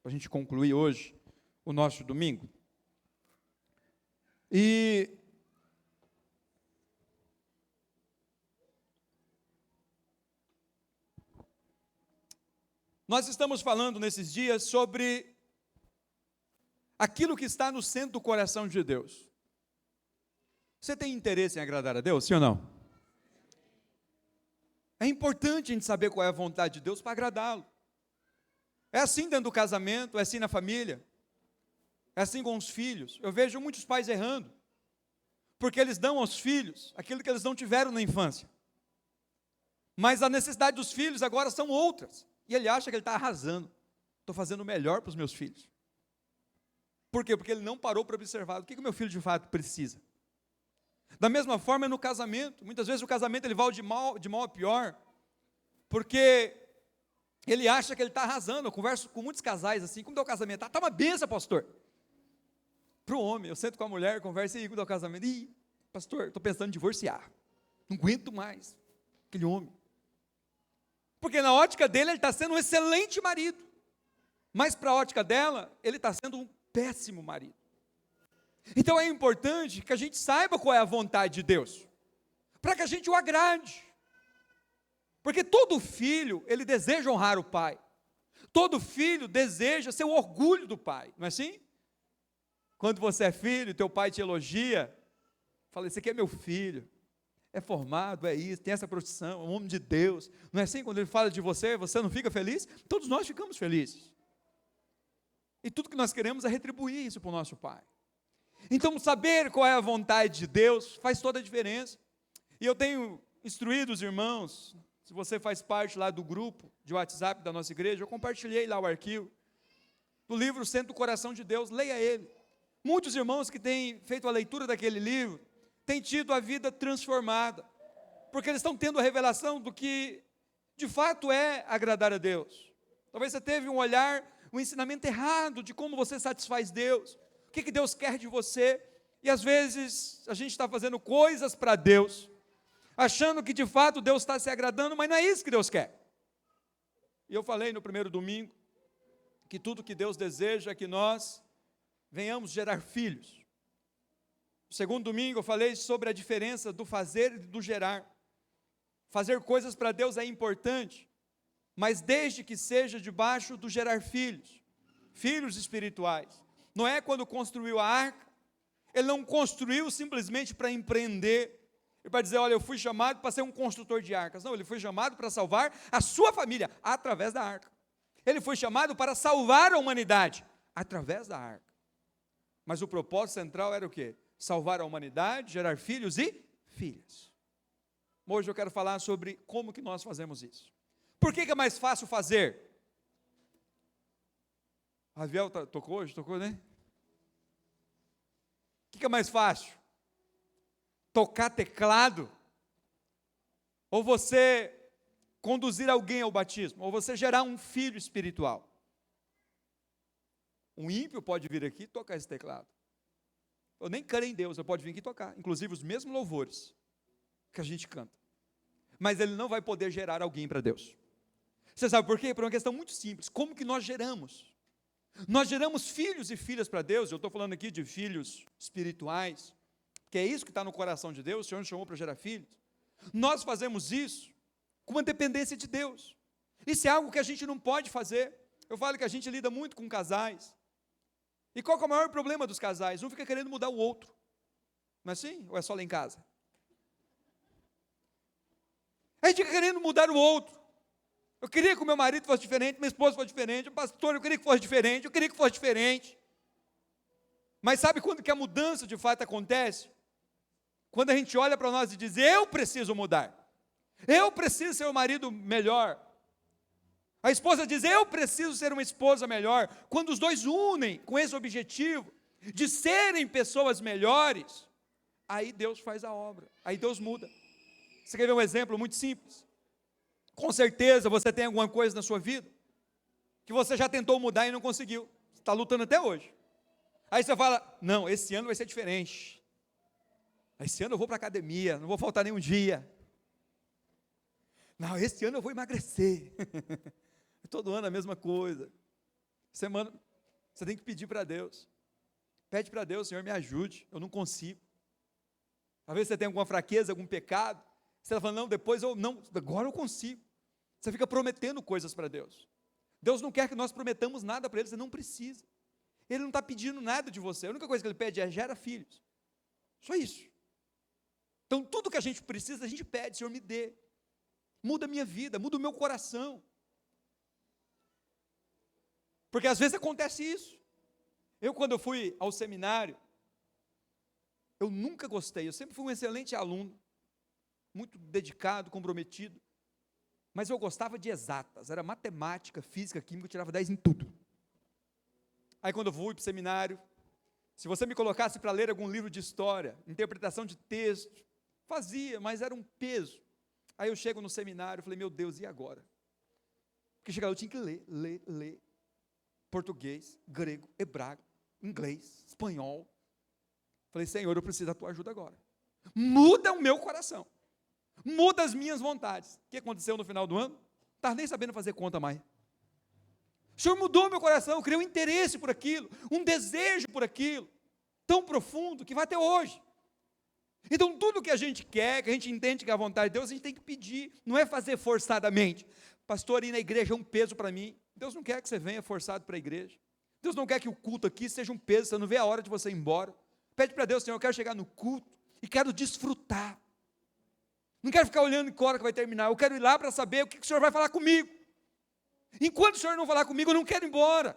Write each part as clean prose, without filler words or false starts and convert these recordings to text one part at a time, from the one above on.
para a gente concluir hoje o nosso domingo. E nós estamos falando nesses dias sobre aquilo que está no centro do coração de Deus. Você tem interesse em agradar a Deus, sim ou não? É importante a gente saber qual é a vontade de Deus para agradá-lo. É assim dentro do casamento, é assim na família, é assim com os filhos. Eu vejo muitos pais errando, porque eles dão aos filhos aquilo que eles não tiveram na infância. Mas a necessidade dos filhos agora são outras. E ele acha que ele está arrasando. Estou fazendo o melhor para os meus filhos. Por quê? Porque ele não parou para observar o que o meu filho de fato precisa. Da mesma forma é no casamento. Muitas vezes o casamento ele vai de mal a pior, porque ele acha que ele está arrasando. Eu converso com muitos casais assim, como está o casamento? Está uma benção, pastor. Para o homem, eu sento com a mulher, converso, e como está o casamento? Ih, pastor, estou pensando em divorciar. Não aguento mais aquele homem. Porque na ótica dele, ele está sendo um excelente marido. Mas para a ótica dela, ele está sendo um péssimo marido. Então é importante que a gente saiba qual é a vontade de Deus, para que a gente o agrade. Porque todo filho, ele deseja honrar o pai. Todo filho deseja ser o orgulho do pai, não é assim? Quando você é filho, teu pai te elogia, fala, esse aqui é meu filho, é formado, é isso, tem essa profissão, é um homem de Deus. Não é assim? Quando ele fala de você, você não fica feliz? Todos nós ficamos felizes. E tudo que nós queremos é retribuir isso para o nosso pai. Então, saber qual é a vontade de Deus faz toda a diferença. E eu tenho instruído os irmãos, se você faz parte lá do grupo de WhatsApp da nossa igreja, eu compartilhei lá o arquivo do livro Centro do Coração de Deus, leia ele. Muitos irmãos que têm feito a leitura daquele livro, têm tido a vida transformada, porque eles estão tendo a revelação do que de fato é agradar a Deus. Talvez você teve um olhar, um ensinamento errado de como você satisfaz Deus, o que Deus quer de você, e às vezes a gente está fazendo coisas para Deus, achando que de fato Deus está se agradando, mas não é isso que Deus quer. E eu falei no primeiro domingo, que tudo que Deus deseja é que nós venhamos gerar filhos. No segundo domingo eu falei sobre a diferença do fazer e do gerar. Fazer coisas para Deus é importante, mas desde que seja debaixo do gerar filhos, filhos espirituais. Noé, quando construiu a arca, ele não construiu simplesmente para empreender, e para dizer, olha, eu fui chamado para ser um construtor de arcas. Não, ele foi chamado para salvar a sua família, através da arca. Ele foi chamado para salvar a humanidade, através da arca. Mas o propósito central era o quê? Salvar a humanidade, gerar filhos e filhas. Hoje eu quero falar sobre como que nós fazemos isso. Por que é mais fácil fazer? Ravel tocou hoje? Tocou, né? O que é mais fácil? Tocar teclado? Ou você conduzir alguém ao batismo? Ou você gerar um filho espiritual? Um ímpio pode vir aqui e tocar esse teclado. Eu nem creio em Deus, eu pode vir aqui tocar, inclusive os mesmos louvores que a gente canta. Mas ele não vai poder gerar alguém para Deus. Você sabe por quê? Por uma questão muito simples. Como que nós geramos? Nós geramos filhos e filhas para Deus. Eu estou falando aqui de filhos espirituais, que é isso que está no coração de Deus. O Senhor nos chamou para gerar filhos. Nós fazemos isso com uma dependência de Deus. Isso é algo que a gente não pode fazer. Eu falo que a gente lida muito com casais. E qual que é o maior problema dos casais? Um fica querendo mudar o outro. Não é assim? Ou é só lá em casa? A gente fica querendo mudar o outro. Eu queria que o meu marido fosse diferente, minha esposa fosse diferente, o pastor, eu queria que fosse diferente, eu queria que fosse diferente. Mas sabe quando que a mudança de fato acontece? Quando a gente olha para nós e diz, eu preciso mudar. Eu preciso ser um marido melhor. A esposa diz, eu preciso ser uma esposa melhor. Quando os dois unem com esse objetivo de serem pessoas melhores, aí Deus faz a obra, aí Deus muda. Você quer ver um exemplo muito simples? Com certeza você tem alguma coisa na sua vida que você já tentou mudar e não conseguiu. Você está lutando até hoje. Aí você fala, não, esse ano vai ser diferente. Esse ano eu vou para a academia, não vou faltar nenhum dia. Não, esse ano eu vou emagrecer. Todo ano a mesma coisa. Você tem que pedir para Deus. Pede para Deus: Senhor, me ajude, eu não consigo. Talvez você tenha alguma fraqueza, algum pecado. Você está falando: não, depois eu não, agora eu consigo. Você fica prometendo coisas para Deus. Deus não quer que nós prometamos nada para Ele, você não precisa. Ele não está pedindo nada de você, a única coisa que Ele pede é: gera filhos. Só isso. Então tudo que a gente precisa, a gente pede: Senhor, me dê. Muda a minha vida, muda o meu coração. Porque às vezes acontece isso. Quando eu fui ao seminário, eu nunca gostei, eu sempre fui um excelente aluno, muito dedicado, comprometido, mas eu gostava de exatas, era matemática, física, química, eu tirava 10 em tudo. Aí quando eu fui para o seminário, se você me colocasse para ler algum livro de história, interpretação de texto, fazia, mas era um peso. Aí eu chego no seminário, falei: meu Deus, e agora? Porque chegar eu tinha que ler, português, grego, hebraico, inglês, espanhol. Falei: Senhor, eu preciso da tua ajuda agora. Muda o meu coração. Muda as minhas vontades. O que aconteceu no final do ano? Não estava nem sabendo fazer conta mais. O Senhor mudou meu coração, eu criei um interesse por aquilo, um desejo por aquilo, tão profundo que vai até hoje. Então tudo que a gente quer, que a gente entende que é a vontade de Deus, a gente tem que pedir, não é fazer forçadamente. Pastor, ir na igreja é um peso para mim. Deus não quer que você venha forçado para a igreja. Deus não quer que o culto aqui seja um peso, você não vê a hora de você ir embora. Pede para Deus: Senhor, eu quero chegar no culto e quero desfrutar. Não quero ficar olhando em que hora que vai terminar, eu quero ir lá para saber o que o Senhor vai falar comigo. Enquanto o Senhor não falar comigo, eu não quero ir embora.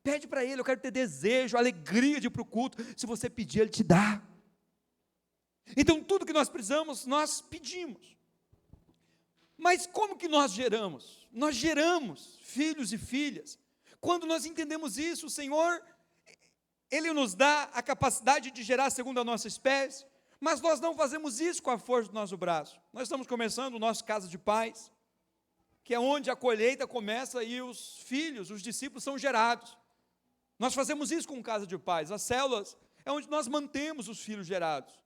Pede para Ele: eu quero ter desejo, alegria de ir para o culto. Se você pedir, Ele te dá. Então tudo que nós precisamos, nós pedimos. Mas como que nós geramos? Nós geramos filhos e filhas. Quando nós entendemos isso, o Senhor, Ele nos dá a capacidade de gerar segundo a nossa espécie, mas nós não fazemos isso com a força do nosso braço. Nós estamos começando o nosso Casa de Paz, que é onde a colheita começa e os filhos, os discípulos são gerados. Nós fazemos isso com o Casa de Paz. As células é onde nós mantemos os filhos gerados.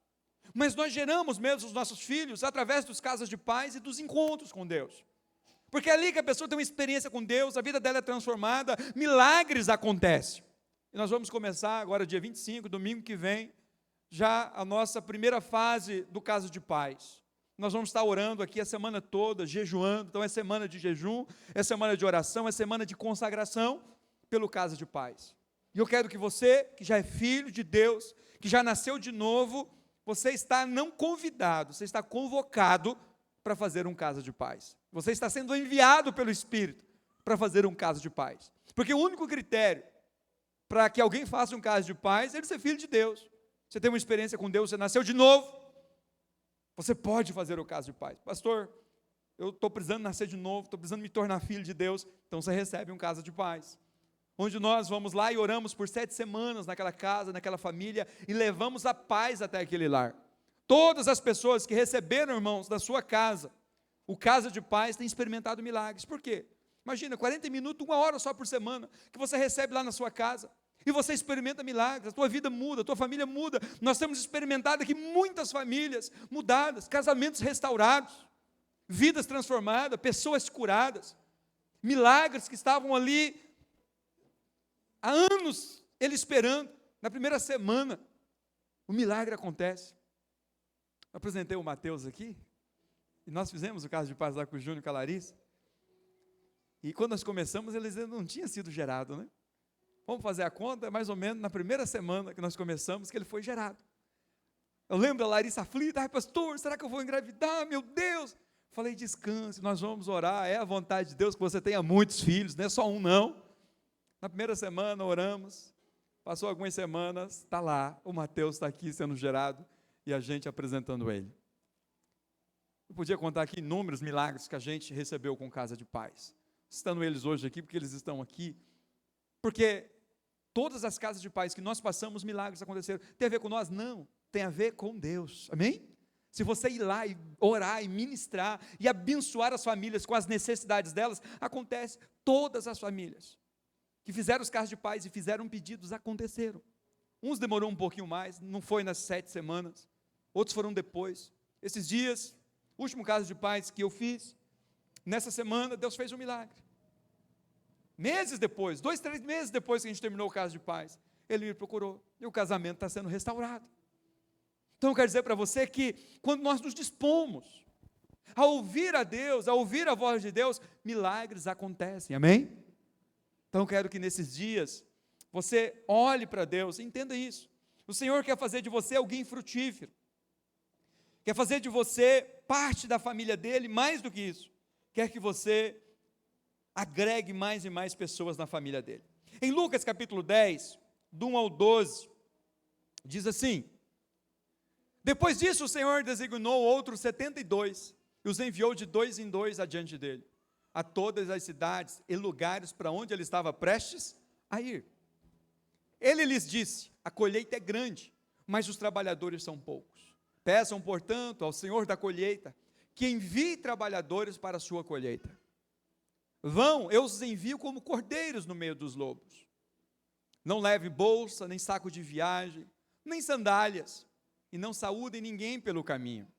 Mas nós geramos mesmo os nossos filhos através dos casas de paz e dos encontros com Deus. Porque é ali que a pessoa tem uma experiência com Deus, a vida dela é transformada, milagres acontecem. E nós vamos começar agora dia 25, domingo que vem, já a nossa primeira fase do Casa de Paz. Nós vamos estar orando aqui a semana toda, jejuando. Então é semana de jejum, é semana de oração, é semana de consagração pelo Casa de Paz. E eu quero que você, que já é filho de Deus, que já nasceu de novo, você está não convidado, você está convocado para fazer um Casa de Paz. Você está sendo enviado pelo Espírito para fazer um Casa de Paz. Porque o único critério para que alguém faça um Casa de Paz é ele ser filho de Deus. Você tem uma experiência com Deus, você nasceu de novo, você pode fazer o Casa de Paz. Pastor, eu estou precisando nascer de novo, estou precisando me tornar filho de Deus. Então você recebe um Casa de Paz, onde nós vamos lá e oramos por 7 semanas naquela casa, naquela família, e levamos a paz até aquele lar. Todas as pessoas que receberam, irmãos, da sua casa, o Casa de Paz, têm experimentado milagres. Por quê? Imagina, 40 minutos, 1 hora só por semana, que você recebe lá na sua casa, e você experimenta milagres, a tua vida muda, a tua família muda. Nós temos experimentado aqui muitas famílias mudadas, casamentos restaurados, vidas transformadas, pessoas curadas, milagres que estavam ali há anos ele esperando. Na primeira semana o milagre acontece. Eu apresentei o Mateus aqui, e nós fizemos o Casa de Paz lá com o Júnior e com a Larissa, e quando nós começamos, eles ainda não tinham sido gerados, né? Vamos fazer a conta, mais ou menos na primeira semana que nós começamos, que ele foi gerado. Eu lembro da Larissa aflita: ai pastor, será que eu vou engravidar? Meu Deus! Falei: descanse, nós vamos orar, é a vontade de Deus que você tenha muitos filhos, não é só um não. Na primeira semana oramos, passou algumas semanas, está lá, o Mateus está aqui sendo gerado, e a gente apresentando ele. Eu podia contar aqui inúmeros milagres que a gente recebeu com Casa de Paz, estando eles hoje aqui, porque eles estão aqui, porque todas as casas de paz que nós passamos, milagres aconteceram. Tem a ver com nós? Não, tem a ver com Deus, amém? Se você ir lá e orar e ministrar e abençoar as famílias com as necessidades delas, acontece. Todas as famílias que fizeram os casas de paz e fizeram pedidos, aconteceram. Uns demorou um pouquinho mais, não foi nas 7 semanas, outros foram depois. Esses dias, o último caso de paz que eu fiz, nessa semana, Deus fez um milagre. Meses depois, 2, 3 meses depois que a gente terminou o caso de paz, ele me procurou, e o casamento está sendo restaurado. Então eu quero dizer para você que, quando nós nos dispomos a ouvir a Deus, a ouvir a voz de Deus, milagres acontecem, amém? Então eu quero que nesses dias, você olhe para Deus, entenda isso. O Senhor quer fazer de você alguém frutífero, quer fazer de você parte da família dele, mais do que isso, quer que você agregue mais e mais pessoas na família dele. Em Lucas capítulo 10, do 1 ao 12, diz assim: depois disso o Senhor designou outros 72, e os enviou de 2 em 2 adiante dele, a todas as cidades e lugares para onde ele estava prestes a ir. Ele lhes disse: a colheita é grande, mas os trabalhadores são poucos. Peçam, portanto, ao Senhor da colheita, que envie trabalhadores para a sua colheita. Vão, eu os envio como cordeiros no meio dos lobos. Não leve bolsa, nem saco de viagem, nem sandálias, e não saúdem ninguém pelo caminho.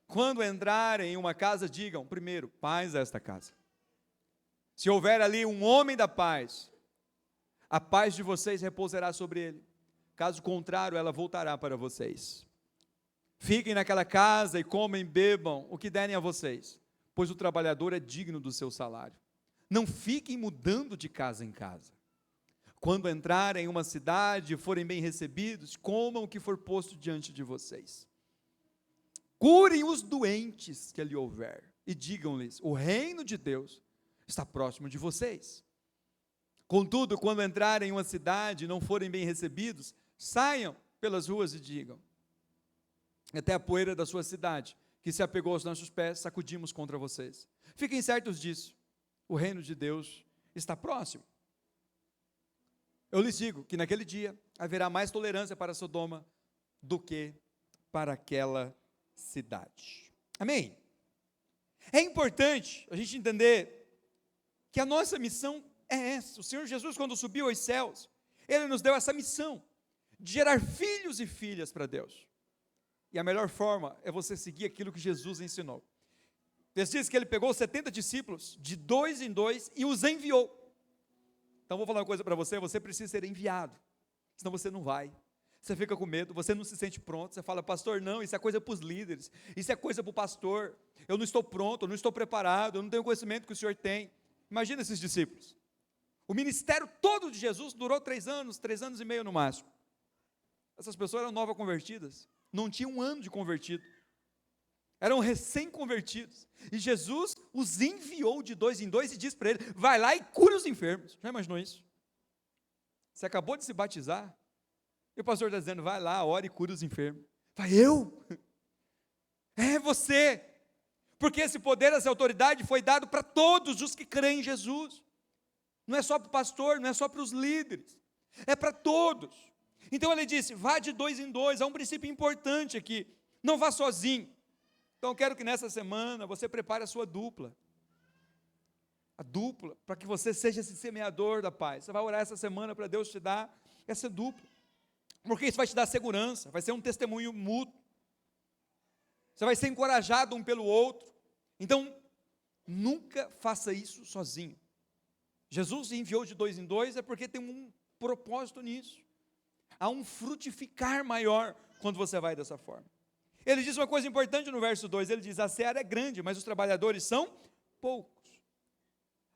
Quando entrarem em uma casa, digam primeiro: paz a esta casa. Se houver ali um homem da paz, a paz de vocês repousará sobre ele. Caso contrário, ela voltará para vocês. Fiquem naquela casa e comem e bebam o que derem a vocês, pois o trabalhador é digno do seu salário. Não fiquem mudando de casa em casa. Quando entrarem em uma cidade e forem bem recebidos, comam o que for posto diante de vocês. Curem os doentes que ali houver, e digam-lhes: o reino de Deus está próximo de vocês. Contudo, quando entrarem em uma cidade e não forem bem recebidos, saiam pelas ruas e digam: até a poeira da sua cidade, que se apegou aos nossos pés, sacudimos contra vocês. Fiquem certos disso, o reino de Deus está próximo. Eu lhes digo que naquele dia haverá mais tolerância para Sodoma do que para aquela cidade. Amém? É importante a gente entender que a nossa missão é essa. O Senhor Jesus, quando subiu aos céus, Ele nos deu essa missão de gerar filhos e filhas para Deus. E a melhor forma é você seguir aquilo que Jesus ensinou. Diz que Ele pegou 70 discípulos, de 2 em 2, e os enviou. Então vou falar uma coisa para você: você precisa ser enviado, senão você não vai. Você fica com medo, você não se sente pronto, você fala: pastor, não, isso é coisa para os líderes, isso é coisa para o pastor, eu não estou pronto, eu não estou preparado, eu não tenho o conhecimento que o Senhor tem. Imagina esses discípulos. O ministério todo de Jesus durou 3 anos, 3 anos e meio no máximo. Essas pessoas eram novas convertidas, não tinham 1 ano de convertido, eram recém-convertidos, e Jesus os enviou de 2 em 2 e disse para ele: vai lá e cura os enfermos. Já imaginou isso? Você acabou de se batizar, e o pastor está dizendo: vai lá, ore e cura os enfermos. Vai, eu? É você, porque esse poder, essa autoridade foi dado para todos os que creem em Jesus, não é só para o pastor, não é só para os líderes, é para todos. Então ele disse: vá de 2 em 2, há um princípio importante aqui, não vá sozinho. Então eu quero que nessa semana você prepare a sua dupla, para que você seja esse semeador da paz. Você vai orar essa semana para Deus te dar essa dupla, porque isso vai te dar segurança, vai ser um testemunho mútuo, você vai ser encorajado um pelo outro. Então, nunca faça isso sozinho. Jesus enviou de 2 em 2, é porque tem um propósito nisso, há um frutificar maior quando você vai dessa forma. Ele diz uma coisa importante no verso 2, ele diz: a seara é grande, mas os trabalhadores são poucos.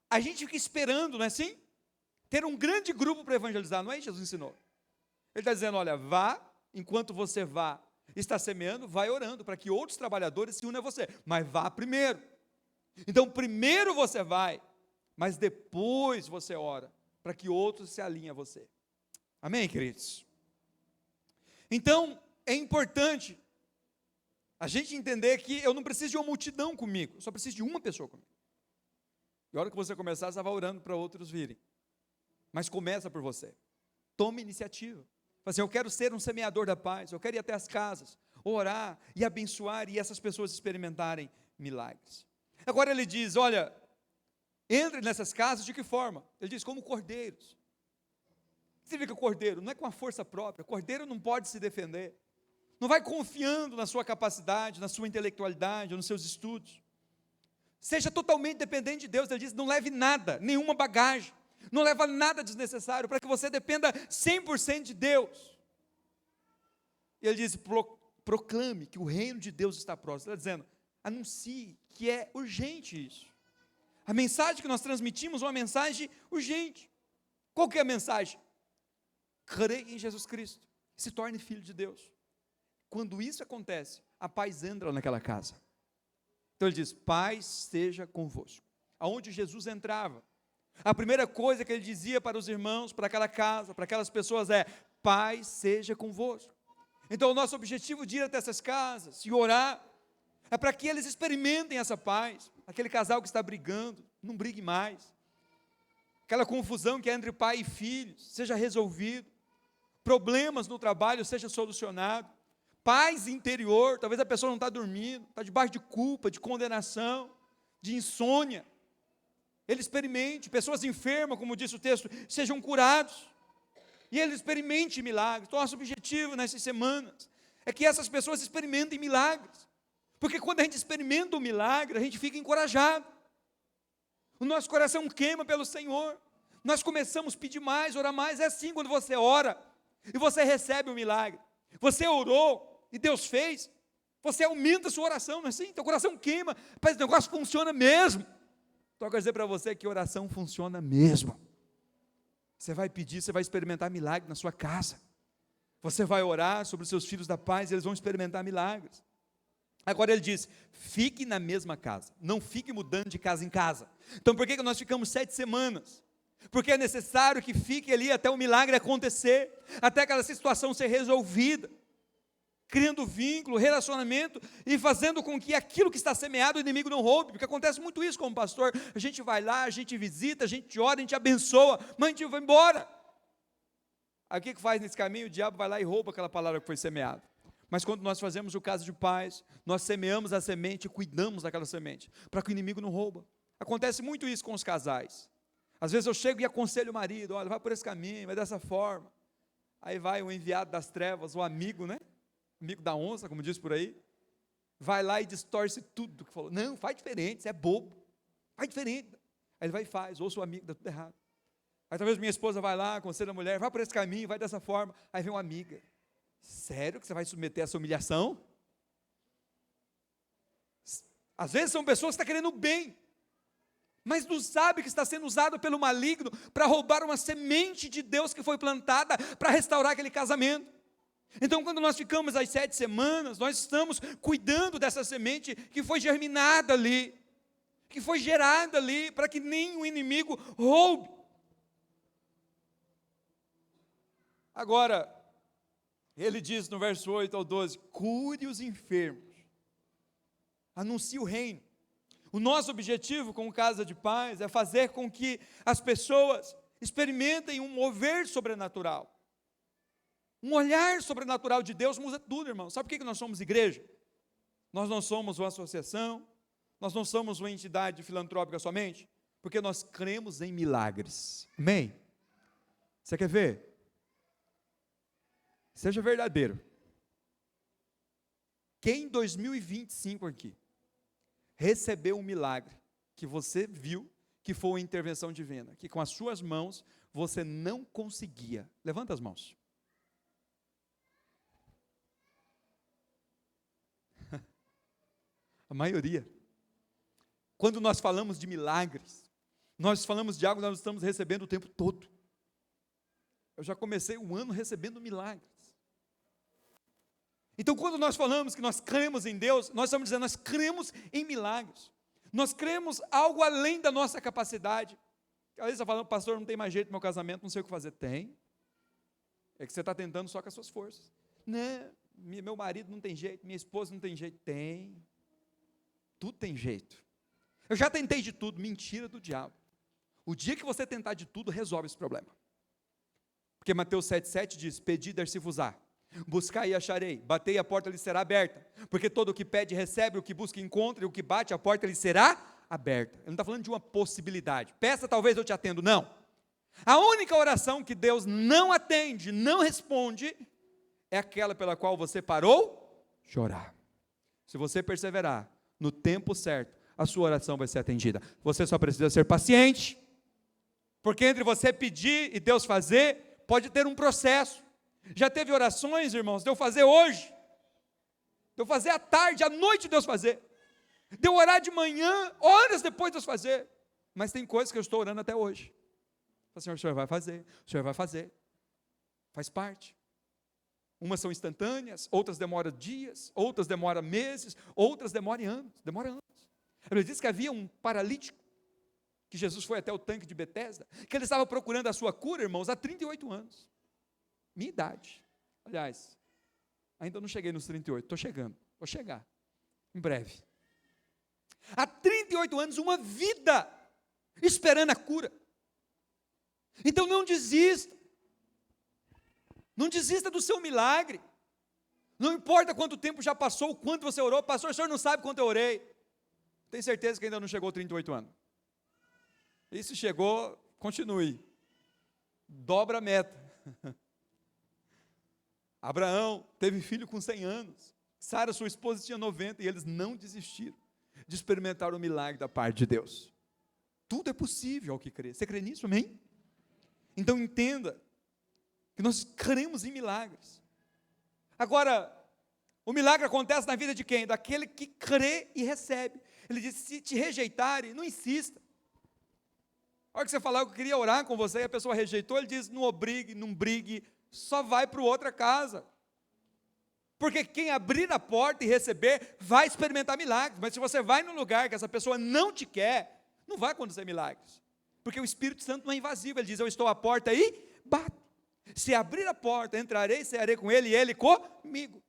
A gente fica esperando, não é assim? Ter um grande grupo para evangelizar, não é isso que Jesus ensinou? Ele está dizendo: olha, vá, enquanto você está semeando, vai orando, para que outros trabalhadores se unam a você, mas vá primeiro. Então primeiro você vai, mas depois você ora, para que outros se alinhem a você. Amém, queridos? Então, é importante a gente entender que eu não preciso de uma multidão comigo, eu só preciso de uma pessoa comigo. E a hora que você começar, você vai orando para outros virem. Mas começa por você. Tome iniciativa. Fala assim: eu quero ser um semeador da paz, eu quero ir até as casas, orar e abençoar, e essas pessoas experimentarem milagres. Agora ele diz: olha, entre nessas casas de que forma? Ele diz: como cordeiros. O que significa cordeiro? Não é com a força própria, cordeiro não pode se defender. Não vai confiando na sua capacidade, na sua intelectualidade, nos seus estudos. Seja totalmente dependente de Deus. Ele diz, não leve nada, nenhuma bagagem, não leva nada desnecessário, para que você dependa 100% de Deus. E ele diz, proclame que o reino de Deus está próximo. Ele está dizendo, anuncie que é urgente isso. A mensagem que nós transmitimos é uma mensagem urgente. Qual que é a mensagem? Creia em Jesus Cristo, se torne filho de Deus. Quando isso acontece, a paz entra naquela casa. Então ele diz, paz seja convosco. Aonde Jesus entrava, a primeira coisa que ele dizia para os irmãos, para aquela casa, para aquelas pessoas é, paz seja convosco. Então o nosso objetivo de ir até essas casas e orar, é para que eles experimentem essa paz. Aquele casal que está brigando, não brigue mais. Aquela confusão que é entre pai e filhos, seja resolvido. Problemas no trabalho, seja solucionado. Paz interior, talvez a pessoa não está dormindo, está debaixo de culpa, de condenação, de insônia. Ele experimente, pessoas enfermas, como disse o texto, sejam curados. E ele experimente milagres. Então, nosso objetivo nessas semanas é que essas pessoas experimentem milagres. Porque quando a gente experimenta um milagre, a gente fica encorajado. O nosso coração queima pelo Senhor. Nós começamos a pedir mais, orar mais. É assim quando você ora e você recebe um milagre. Você orou e Deus fez, você aumenta a sua oração, não é assim? Teu coração queima, mas o negócio funciona mesmo. Então eu quero dizer para você que oração funciona mesmo. Você vai pedir, você vai experimentar milagre na sua casa. Você vai orar sobre os seus filhos da paz, e eles vão experimentar milagres. Agora ele diz, fique na mesma casa, não fique mudando de casa em casa. Então por que nós ficamos 7 semanas? Porque é necessário que fique ali até o milagre acontecer, até aquela situação ser resolvida, criando vínculo, relacionamento e fazendo com que aquilo que está semeado o inimigo não roube, porque acontece muito isso como pastor, a gente vai lá, a gente visita, a gente ora, a gente abençoa, mas a gente vai embora. Aí o que faz nesse caminho? O diabo vai lá e rouba aquela palavra que foi semeada. Mas quando nós fazemos o caso de paz, nós semeamos a semente e cuidamos daquela semente, para que o inimigo não rouba. Acontece muito isso com os casais. Às vezes eu chego e aconselho o marido, olha, vai por esse caminho, vai dessa forma. Aí vai o enviado das trevas, o amigo, né? Amigo da onça, como diz por aí, vai lá e distorce tudo que falou. Não, faz diferente, você é bobo, faz diferente. Aí ele vai e faz, ouça o amigo, dá tudo errado. Aí talvez minha esposa vai lá, aconselha a mulher, vai por esse caminho, vai dessa forma. Aí vem uma amiga, sério que você vai submeter a essa humilhação? Às vezes são pessoas que estão querendo bem, mas não sabe que está sendo usado pelo maligno para roubar uma semente de Deus que foi plantada para restaurar aquele casamento. Então quando nós ficamos as 7 semanas, nós estamos cuidando dessa semente que foi germinada ali, que foi gerada ali, para que nem o inimigo roube. Agora, ele diz no verso 8 ao 12, cure os enfermos, anuncie o reino. O nosso objetivo com Casa de Paz é fazer com que as pessoas experimentem um mover sobrenatural. Um olhar sobrenatural de Deus muda tudo, irmão. Sabe por que nós somos igreja? Nós não somos uma associação, nós não somos uma entidade filantrópica somente, porque nós cremos em milagres. Amém? Você quer ver? Seja verdadeiro. Quem em 2025 aqui recebeu um milagre que você viu que foi uma intervenção divina, que com as suas mãos você não conseguia? Levanta as mãos. A maioria. Quando nós falamos de milagres, nós falamos de algo que nós estamos recebendo o tempo todo. Eu já comecei o ano recebendo milagres. Então, quando nós falamos que nós cremos em Deus, nós estamos dizendo, nós cremos em milagres. Nós cremos algo além da nossa capacidade. Às vezes você fala, pastor, não tem mais jeito no meu casamento, não sei o que fazer. Tem. É que você está tentando só com as suas forças. Não, meu marido não tem jeito, minha esposa não tem jeito. Tem. Tudo tem jeito. Eu já tentei de tudo, mentira do diabo. O dia que você tentar de tudo, resolve esse problema. Porque Mateus 7,7 diz, pedi, dar-se-vos-á. Buscai e acharei, batei, a porta lhe será aberta, porque todo o que pede recebe, o que busca encontra, e o que bate, a porta lhe será aberta. Ele não está falando de uma possibilidade, peça, talvez eu te atendo, não. A única oração que Deus não atende, não responde, é aquela pela qual você parou de orar. Se você perseverar, no tempo certo, a sua oração vai ser atendida. Você só precisa ser paciente, porque entre você pedir e Deus fazer, pode ter um processo. Já teve orações, irmãos, de eu fazer hoje, de eu fazer à tarde, à noite Deus fazer, de eu orar de manhã, horas depois Deus fazer, mas tem coisas que eu estou orando até hoje. O Senhor vai fazer, o Senhor vai fazer, faz parte. Umas são instantâneas, outras demoram dias, outras demoram meses, outras demoram anos, A Bíblia diz que havia um paralítico, que Jesus foi até o tanque de Betesda, que ele estava procurando a sua cura, irmãos, há 38 anos, minha idade, aliás, ainda não cheguei nos 38, estou chegando, vou chegar, em breve, há 38 anos, uma vida, esperando a cura. Então não desista do seu milagre, não importa quanto tempo já passou, quanto você orou, pastor, o senhor não sabe quanto eu orei, tem certeza que ainda não chegou 38 anos, e se chegou, continue, dobra a meta. Abraão teve filho com 100 anos, Sara, sua esposa, tinha 90, e eles não desistiram de experimentar o milagre da parte de Deus. Tudo é possível ao que crê. Você crê nisso, amém? Então entenda, que nós cremos em milagres. Agora, o milagre acontece na vida de quem? Daquele que crê e recebe. Ele diz, se te rejeitarem, não insista. A hora que você falar, eu queria orar com você, e a pessoa rejeitou, ele diz, não obrigue, não brigue, só vai para outra casa. Porque quem abrir a porta e receber, vai experimentar milagres. Mas se você vai num lugar que essa pessoa não te quer, não vai acontecer milagres. Porque o Espírito Santo não é invasivo, ele diz, eu estou à porta e bato. Se abrir a porta, entrarei, cearei com ele e ele comigo.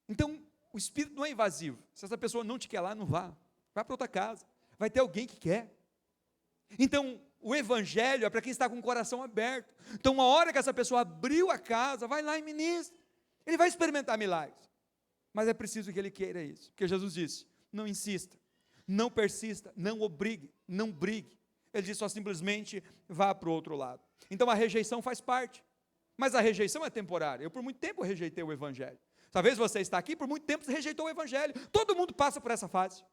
Então, o Espírito não é invasivo. Se essa pessoa não te quer lá, não vá. Vá para outra casa. Vai ter alguém que quer. Então, o Evangelho é para quem está com o coração aberto. Então, uma hora que essa pessoa abriu a casa, vai lá e ministra. Ele vai experimentar milagres. Mas é preciso que ele queira isso. Porque Jesus disse, não insista, não persista, não obrigue, não brigue. Ele disse só simplesmente, vá para o outro lado. Então, a rejeição faz parte. Mas a rejeição é temporária. Eu por muito tempo rejeitei o Evangelho. Talvez você está aqui, por muito tempo você rejeitou o Evangelho. Todo mundo passa por essa fase.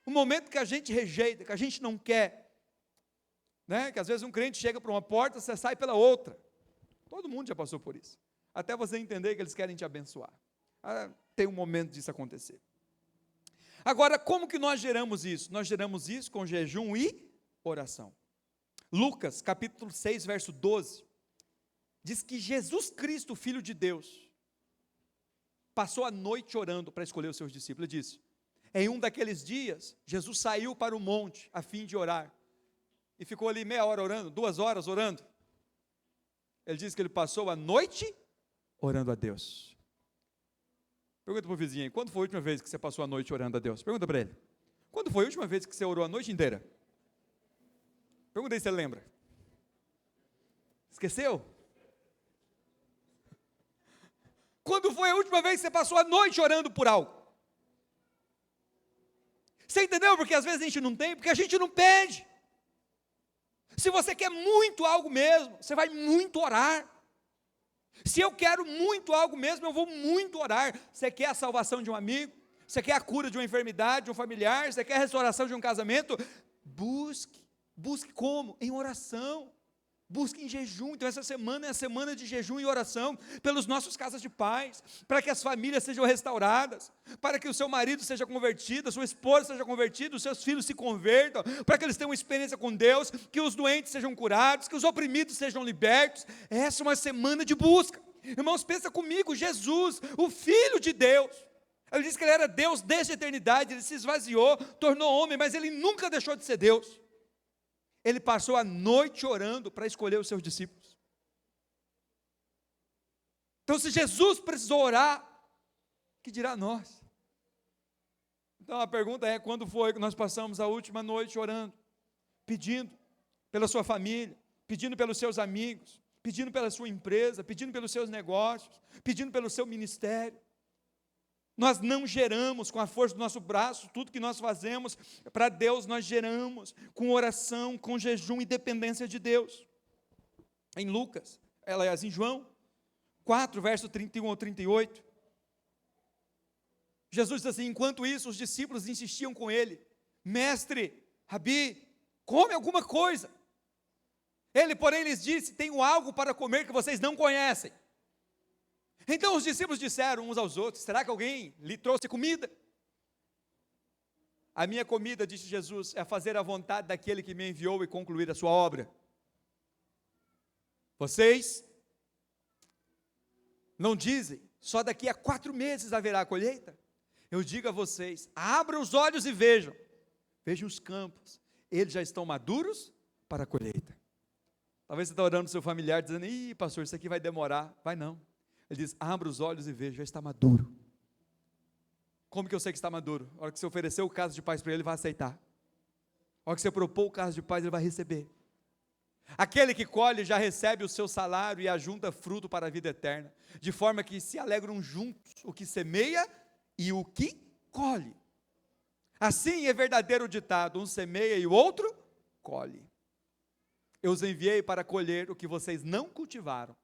O momento que a gente rejeita, que a gente não quer, né? Que às vezes um crente chega para uma porta, você sai pela outra. Todo mundo já passou por isso. Até você entender que eles querem te abençoar. Tem um momento disso acontecer. Agora, como que nós geramos isso? Nós geramos isso com jejum e oração. Lucas, capítulo 6, verso 12, diz que Jesus Cristo, Filho de Deus, passou a noite orando para escolher os seus discípulos. Ele disse, em um daqueles dias, Jesus saiu para o monte, a fim de orar, e ficou ali meia hora orando, 2 horas orando. Ele diz que ele passou a noite orando a Deus. Pergunta para o vizinho aí, quando foi a última vez que você passou a noite orando a Deus? Pergunta para ele, quando foi a última vez que você orou a noite inteira? Pergunta aí se ele lembra. Esqueceu? Quando foi a última vez que você passou a noite orando por algo? Você entendeu? Porque às vezes a gente não tem, porque a gente não pede. Se você quer muito algo mesmo, você vai muito orar. Se eu quero muito algo mesmo, eu vou muito orar. Você quer a salvação de um amigo? Você quer a cura de uma enfermidade, de um familiar? Você quer a restauração de um casamento? Busque. Busque como? Em oração. Busque em jejum. Então essa semana é a semana de jejum e oração pelos nossos casas de paz, para que as famílias sejam restauradas, para que o seu marido seja convertido, a sua esposa seja convertida, os seus filhos se convertam, para que eles tenham uma experiência com Deus, que os doentes sejam curados, que os oprimidos sejam libertos. Essa é uma semana de busca. Irmãos, pensa comigo, Jesus, o Filho de Deus, ele disse que ele era Deus desde a eternidade, ele se esvaziou, tornou homem, mas ele nunca deixou de ser Deus. Ele passou a noite orando para escolher os seus discípulos. Então, se Jesus precisou orar, que dirá nós? Então, a pergunta é, quando foi que nós passamos a última noite orando, pedindo pela sua família, pedindo pelos seus amigos, pedindo pela sua empresa, pedindo pelos seus negócios, pedindo pelo seu ministério? Nós não geramos com a força do nosso braço, tudo que nós fazemos para Deus, nós geramos com oração, com jejum e dependência de Deus. Em Lucas, aliás, em João 4, verso 31 ao 38, Jesus diz assim: enquanto isso, os discípulos insistiam com ele: mestre, Rabi, come alguma coisa. Ele, porém, lhes disse: tenho algo para comer que vocês não conhecem. Então os discípulos disseram uns aos outros: será que alguém lhe trouxe comida? A minha comida, disse Jesus, é fazer a vontade daquele que me enviou e concluir a sua obra. Vocês não dizem, só daqui a 4 meses haverá a colheita? Eu digo a vocês, abram os olhos e vejam os campos, eles já estão maduros para a colheita. Talvez você está orando para o seu familiar, dizendo: ih, pastor, isso aqui vai demorar. Vai não. Ele diz: abra os olhos e veja, já está maduro. Como que eu sei que está maduro? A hora que você ofereceu o caso de paz para ele, ele vai aceitar. A hora que você propôs o caso de paz, ele vai receber. Aquele que colhe já recebe o seu salário e ajunta fruto para a vida eterna, de forma que se alegram juntos o que semeia e o que colhe. Assim é verdadeiro o ditado: um semeia e o outro colhe. Eu os enviei para colher o que vocês não cultivaram.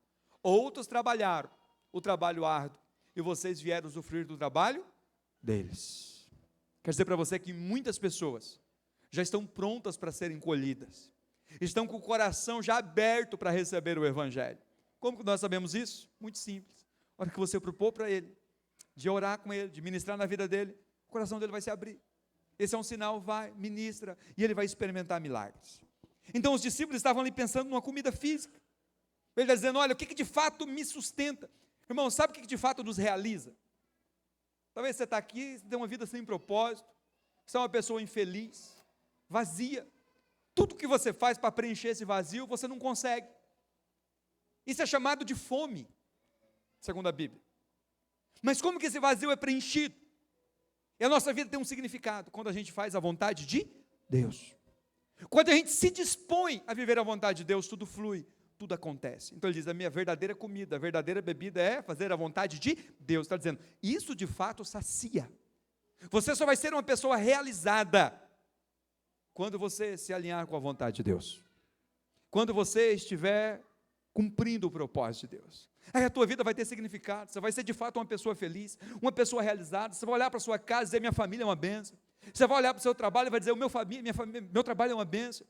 Outros trabalharam o trabalho árduo, e vocês vieram usufruir do trabalho deles. Quero dizer para você que muitas pessoas já estão prontas para serem colhidas, estão com o coração já aberto para receber o Evangelho. Como que nós sabemos isso? Muito simples. A hora que você propor para ele, de orar com ele, de ministrar na vida dele, o coração dele vai se abrir. Esse é um sinal, vai, ministra, e ele vai experimentar milagres. Então os discípulos estavam ali pensando numa comida física. Ele está dizendo: olha, o que de fato me sustenta? Irmão, sabe o que de fato nos realiza? Talvez você está aqui, você tem uma vida sem propósito, você é uma pessoa infeliz, vazia. Tudo que você faz para preencher esse vazio, você não consegue. Isso é chamado de fome, segundo a Bíblia. Mas como que esse vazio é preenchido? E a nossa vida tem um significado, quando a gente faz a vontade de Deus. Quando a gente se dispõe a viver a vontade de Deus, tudo flui, tudo acontece. Então ele diz: a minha verdadeira comida, a verdadeira bebida é fazer a vontade de Deus. Está dizendo, isso de fato sacia. Você só vai ser uma pessoa realizada quando você se alinhar com a vontade de Deus, quando você estiver cumprindo o propósito de Deus. Aí a tua vida vai ter significado, você vai ser de fato uma pessoa feliz, uma pessoa realizada. Você vai olhar para a sua casa e dizer: minha família é uma bênção. Você vai olhar para o seu trabalho e vai dizer: meu trabalho é uma bênção.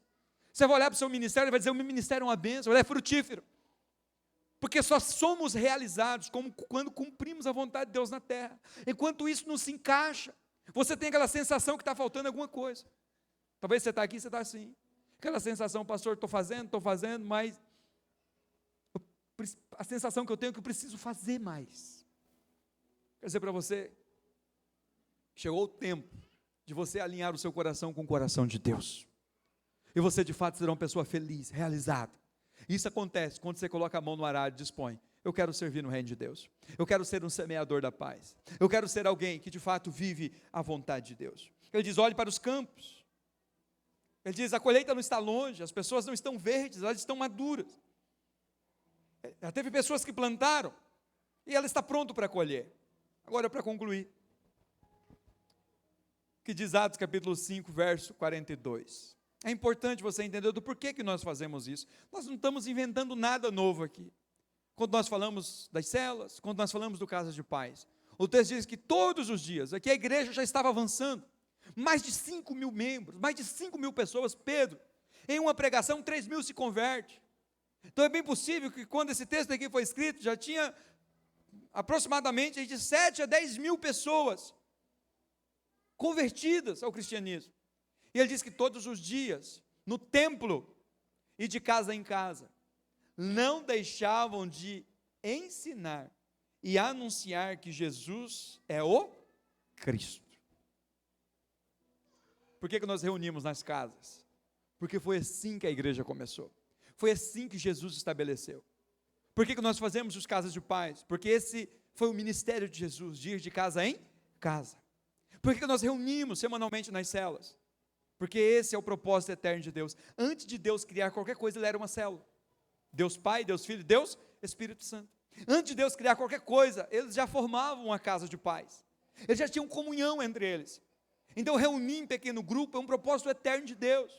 Você vai olhar para o seu ministério e vai dizer: o meu ministério é uma bênção, ele é frutífero. Porque só somos realizados quando cumprimos a vontade de Deus na terra. Enquanto isso não se encaixa, você tem aquela sensação que está faltando alguma coisa. Talvez você está aqui e você está assim, aquela sensação: pastor, estou fazendo, mas a sensação que eu tenho é que eu preciso fazer mais. Quero dizer para você, chegou o tempo de você alinhar o seu coração com o coração de Deus, e você de fato será uma pessoa feliz, realizada. Isso acontece quando você coloca a mão no arado e dispõe: eu quero servir no reino de Deus, eu quero ser um semeador da paz, eu quero ser alguém que de fato vive a vontade de Deus. Ele diz: olhe para os campos. Ele diz: a colheita não está longe, as pessoas não estão verdes, elas estão maduras. Já teve pessoas que plantaram e ela está pronta para colher. Agora, para concluir, o que diz Atos capítulo 5, verso 42. É importante você entender do porquê que nós fazemos isso. Nós não estamos inventando nada novo aqui. Quando nós falamos das celas, quando nós falamos do Casa de Paz, o texto diz que todos os dias, aqui a igreja já estava avançando, mais de 5 mil membros, mais de 5 mil pessoas. Pedro, em uma pregação, 3 mil se converte. Então é bem possível que quando esse texto aqui foi escrito, já tinha aproximadamente de 7 a 10 mil pessoas convertidas ao cristianismo. E ele diz que todos os dias, no templo e de casa em casa, não deixavam de ensinar e anunciar que Jesus é o Cristo. Por que nós reunimos nas casas? Porque foi assim que a igreja começou. Foi assim que Jesus estabeleceu. Por que nós fazemos os casas de paz? Porque esse foi o ministério de Jesus, de ir de casa em casa. Por que nós reunimos semanalmente nas células? Porque esse é o propósito eterno de Deus. Antes de Deus criar qualquer coisa, ele era uma célula. Deus Pai, Deus Filho, Deus Espírito Santo. Antes de Deus criar qualquer coisa, eles já formavam uma casa de paz. Eles já tinham comunhão entre eles. Então reunir em pequeno grupo é um propósito eterno de Deus.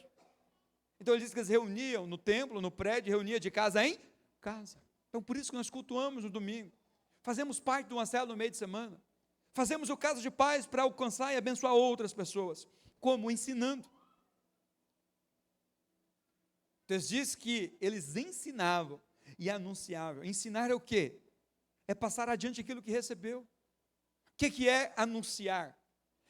Então ele diz que eles reuniam no templo, no prédio, reuniam de casa em casa. Então por isso que nós cultuamos no domingo. Fazemos parte de uma célula no meio de semana. Fazemos o Casa de Paz para alcançar e abençoar outras pessoas. Como? Ensinando. O texto diz que eles ensinavam e anunciavam. Ensinar é o quê? É passar adiante aquilo que recebeu. O que é anunciar?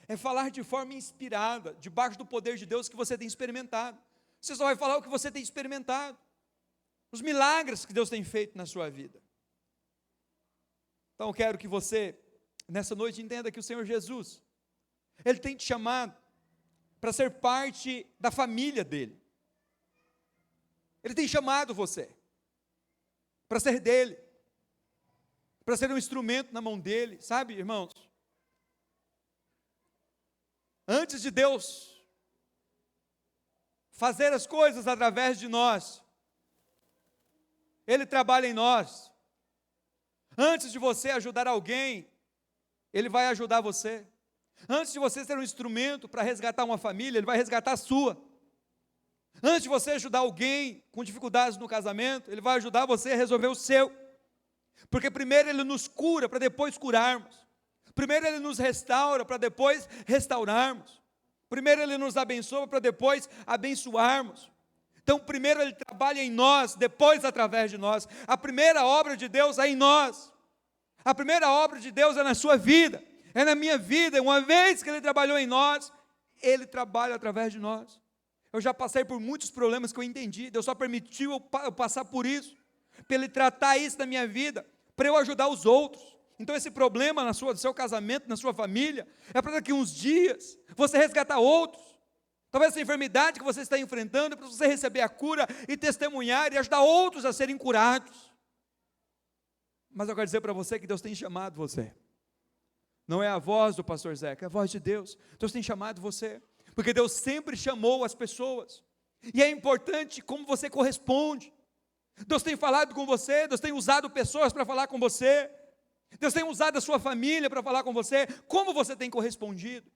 É falar de forma inspirada, debaixo do poder de Deus que você tem experimentado. Você só vai falar o que você tem experimentado. Os milagres que Deus tem feito na sua vida. Então eu quero que você, nessa noite, entenda que o Senhor Jesus, Ele tem te chamado para ser parte da família dEle. Ele tem chamado você para ser dEle, para ser um instrumento na mão dEle, sabe, irmãos? Antes de Deus fazer as coisas através de nós, Ele trabalha em nós. Antes de você ajudar alguém, Ele vai ajudar você. Antes de você ser um instrumento para resgatar uma família, Ele vai resgatar a sua. Antes de você ajudar alguém com dificuldades no casamento, Ele vai ajudar você a resolver o seu. Porque primeiro Ele nos cura para depois curarmos. Primeiro Ele nos restaura para depois restaurarmos. Primeiro Ele nos abençoa para depois abençoarmos. Então primeiro Ele trabalha em nós, depois através de nós. A primeira obra de Deus é em nós. A primeira obra de Deus é na sua vida, é na minha vida. Uma vez que Ele trabalhou em nós, Ele trabalha através de nós. Eu já passei por muitos problemas que eu entendi, Deus só permitiu eu passar por isso, para Ele tratar isso na minha vida, para eu ajudar os outros. Então esse problema no seu casamento, na sua família, é para daqui uns dias, você resgatar outros. Talvez essa enfermidade que você está enfrentando, é para você receber a cura e testemunhar e ajudar outros a serem curados. Mas eu quero dizer para você que Deus tem chamado você. Não é a voz do pastor Zeca, é a voz de Deus. Deus tem chamado você, porque Deus sempre chamou as pessoas. E é importante como você corresponde. Deus tem falado com você, Deus tem usado pessoas para falar com você. Deus tem usado a sua família para falar com você. Como você tem correspondido?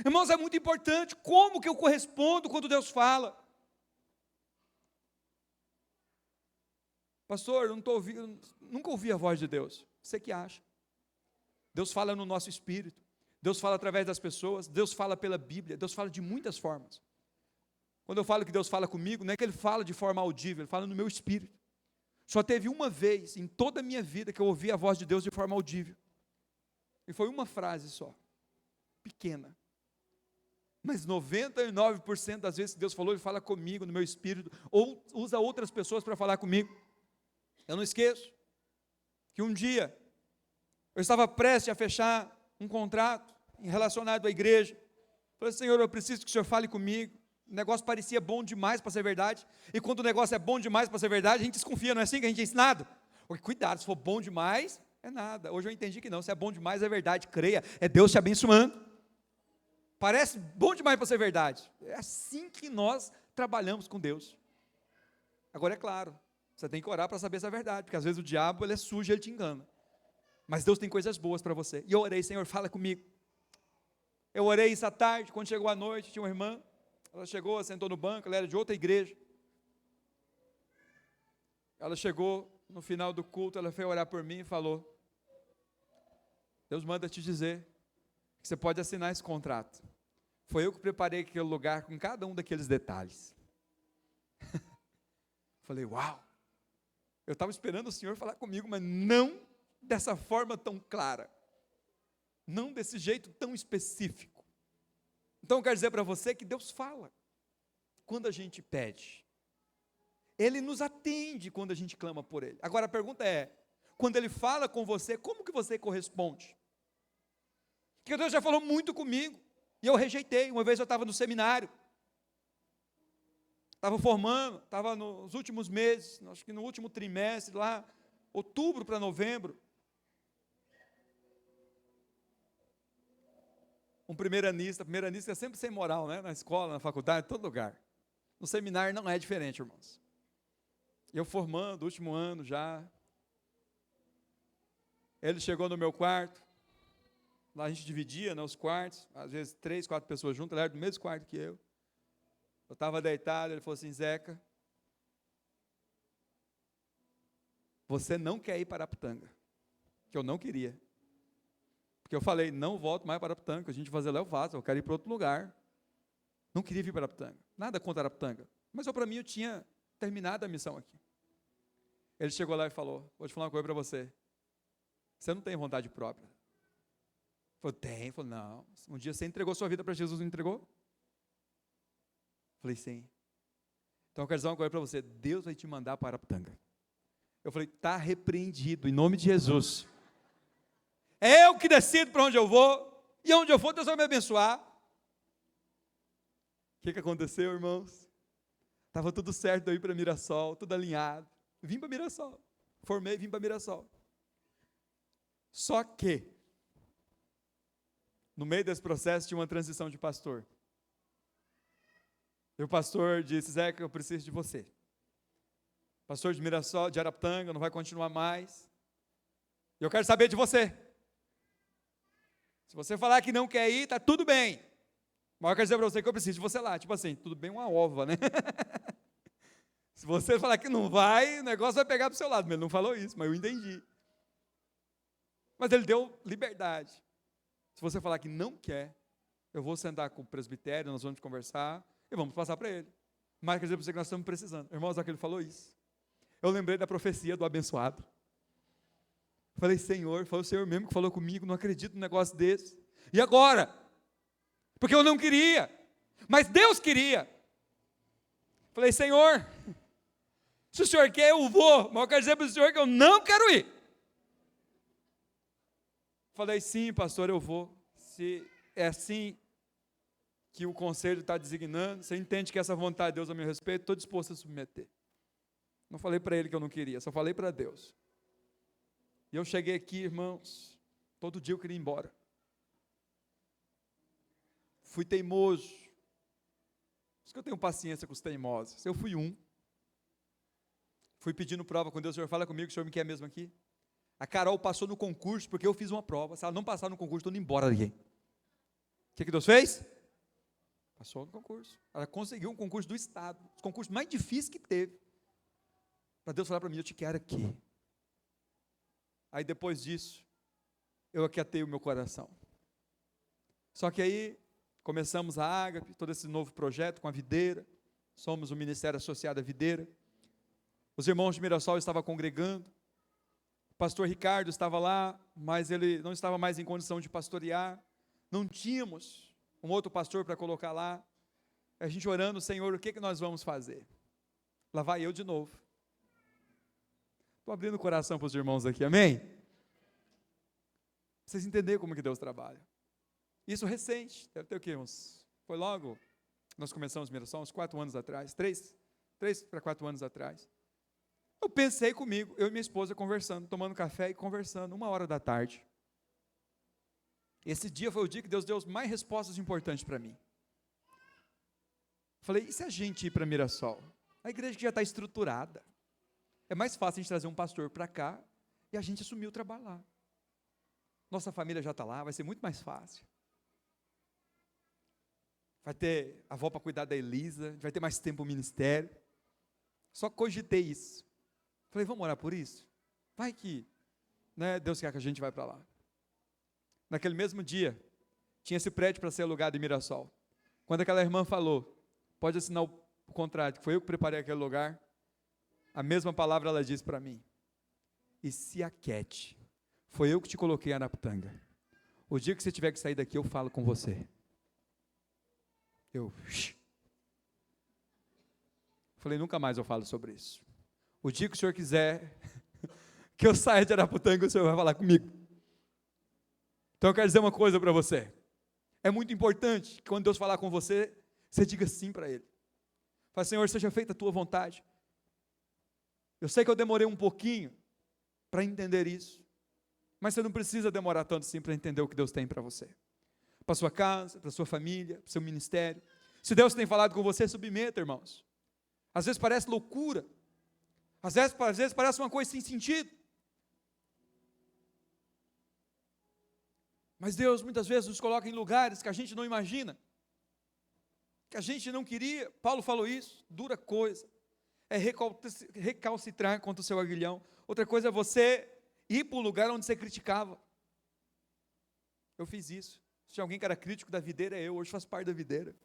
Irmãos, é muito importante como que eu correspondo quando Deus fala. Pastor, eu não estou ouvindo, nunca ouvi a voz de Deus. Você que acha. Deus fala no nosso espírito. Deus fala através das pessoas. Deus fala pela Bíblia. Deus fala de muitas formas. Quando eu falo que Deus fala comigo, não é que Ele fala de forma audível, Ele fala no meu espírito. Só teve uma vez em toda a minha vida que eu ouvi a voz de Deus de forma audível. E foi uma frase só. Pequena. Mas 99% das vezes que Deus falou, Ele fala comigo no meu espírito. Ou usa outras pessoas para falar comigo. Eu não esqueço que um dia eu estava prestes a fechar um contrato relacionado à igreja. Falei, Senhor, eu preciso que o Senhor fale comigo. O negócio parecia bom demais para ser verdade. E quando o negócio é bom demais para ser verdade, a gente desconfia, não é assim que a gente é ensinado? Porque, cuidado, se for bom demais, é nada. Hoje eu entendi que não, se é bom demais é verdade, creia, é Deus te abençoando. Parece bom demais para ser verdade. É assim que nós trabalhamos com Deus. Agora é claro, você tem que orar para saber se é verdade, porque às vezes o diabo ele é sujo e ele te engana. Mas Deus tem coisas boas para você. E eu orei, Senhor, fala comigo. Eu orei isso à tarde, quando chegou a noite, tinha uma irmã, ela chegou, sentou no banco, ela era de outra igreja. Ela chegou no final do culto, ela foi orar por mim e falou, Deus manda te dizer que você pode assinar esse contrato. Foi eu que preparei aquele lugar com cada um daqueles detalhes. Falei, uau! Eu estava esperando o Senhor falar comigo, mas não dessa forma tão clara. Não desse jeito tão específico. Então eu quero dizer para você que Deus fala quando a gente pede. Ele nos atende quando a gente clama por Ele. Agora a pergunta é, quando Ele fala com você, como que você corresponde? Porque Deus já falou muito comigo, e eu rejeitei. Uma vez eu estava no seminário, estava formando, estava nos últimos meses, acho que no último trimestre, lá, outubro para novembro. Um primeiranista é sempre sem moral, né? Na escola, na faculdade, em todo lugar. No seminário não é diferente, irmãos. Eu formando, último ano já. Ele chegou no meu quarto. Lá a gente dividia, né, os quartos. Às vezes 3, 4 pessoas juntas. Ele era do mesmo quarto que eu. Eu estava deitado, ele falou assim, Zeca, você não quer ir para Araputanga. Que eu não queria. Porque eu falei, não volto mais para Araputanga, a gente vai fazer lá, eu faço, eu quero ir para outro lugar. Não queria vir para Araputanga, nada contra Araputanga, mas para mim eu tinha terminado a missão aqui. Ele chegou lá e falou, vou te falar uma coisa para você, você não tem vontade própria. Eu falei, tem. Ele falou, não, um dia você entregou sua vida para Jesus, não entregou? Eu falei, sim. Então eu quero dizer uma coisa para você, Deus vai te mandar para Araputanga. Eu falei, está repreendido, em nome de Jesus. É eu que decido para onde eu vou, e onde eu for, Deus vai me abençoar. O que aconteceu, irmãos? Estava tudo certo, eu ir para Mirassol, tudo alinhado. Vim para Mirassol, formei, vim para Mirassol. Só que, no meio desse processo, tinha uma transição de pastor. E o pastor disse, Zeca, eu preciso de você. Pastor de Mirassol, de Araputanga, não vai continuar mais. E eu quero saber de você. Se você falar que não quer ir, está tudo bem. Mas eu quero dizer para você que eu preciso de você lá. Tipo assim, tudo bem uma ova, né? Se você falar que não vai, o negócio vai pegar para o seu lado. Mas ele não falou isso, mas eu entendi. Mas ele deu liberdade. Se você falar que não quer, eu vou sentar com o presbitério, nós vamos conversar e vamos passar para ele. Mas quer dizer para você que nós estamos precisando. Irmãos, aquele falou isso. Eu lembrei da profecia do abençoado. Falei, Senhor, foi o Senhor mesmo que falou comigo, não acredito num negócio desse. E agora? Porque eu não queria, mas Deus queria. Falei, Senhor, se o Senhor quer, eu vou, mas eu quero dizer para o Senhor que eu não quero ir. Falei, sim, pastor, eu vou. Se é assim que o conselho está designando, você entende que essa vontade de Deus a meu respeito, estou disposto a submeter. Não falei para ele que eu não queria, só falei para Deus. E eu cheguei aqui, irmãos, todo dia eu queria ir embora. Fui teimoso. Por isso que eu tenho paciência com os teimosos. Eu fui um. Fui pedindo prova com Deus, o Senhor fala comigo, o Senhor me quer mesmo aqui. A Carol passou no concurso porque eu fiz uma prova. Se ela não passar no concurso, estou indo embora daqui. O que Deus fez? Passou no concurso. Ela conseguiu um concurso do Estado. Os concursos mais difíceis que teve. Para Deus falar para mim, eu te quero aqui. Aí depois disso, eu aquietei o meu coração. Só que aí, começamos a Ágape, todo esse novo projeto com a videira. Somos o ministério associado à videira. Os irmãos de Mirassol estavam congregando. O pastor Ricardo estava lá, mas ele não estava mais em condição de pastorear. Não tínhamos um outro pastor para colocar lá. A gente orando, Senhor, o que nós vamos fazer? Lá vai eu de novo. Estou abrindo o coração para os irmãos aqui, amém? Pra vocês entenderem como que Deus trabalha. Isso recente, deve ter o quê? Foi logo, nós começamos Mirassol, uns 4 anos atrás, 3 para 4 anos atrás. Eu pensei comigo, eu e minha esposa conversando, tomando café e conversando, 1h da tarde. Esse dia foi o dia que Deus deu mais respostas importantes para mim. Falei, e se a gente ir para Mirassol? A igreja que já está estruturada. É mais fácil a gente trazer um pastor para cá e a gente assumir o trabalho lá. Nossa família já está lá, vai ser muito mais fácil. Vai ter a avó para cuidar da Elisa, vai ter mais tempo no ministério. Só cogitei isso. Falei, vamos orar por isso? Vai que, né, Deus quer que a gente vá para lá. Naquele mesmo dia, tinha esse prédio para ser alugado em Mirassol. Quando aquela irmã falou, pode assinar o contrato, que foi eu que preparei aquele lugar, a mesma palavra ela disse para mim, e se aquiete, foi eu que te coloquei em Araputanga. O dia que você tiver que sair daqui, eu falo com você. Falei, nunca mais eu falo sobre isso. O dia que o Senhor quiser que eu saia de Araputanga, o Senhor vai falar comigo. Então eu quero dizer uma coisa para você. É muito importante que quando Deus falar com você, você diga sim para Ele. Fala, Senhor, seja feita a tua vontade. Eu sei que eu demorei um pouquinho para entender isso, mas você não precisa demorar tanto assim para entender o que Deus tem para você. Para a sua casa, para a sua família, para o seu ministério. Se Deus tem falado com você, submeta, irmãos. Às vezes parece loucura. Às vezes parece uma coisa sem sentido. Mas Deus muitas vezes nos coloca em lugares que a gente não imagina. Que a gente não queria. Paulo falou isso, dura coisa. É recalcitrar contra o seu aguilhão. Outra coisa é você ir para o lugar onde você criticava. Eu fiz isso. Se tinha alguém que era crítico da videira, eu hoje faço parte da videira.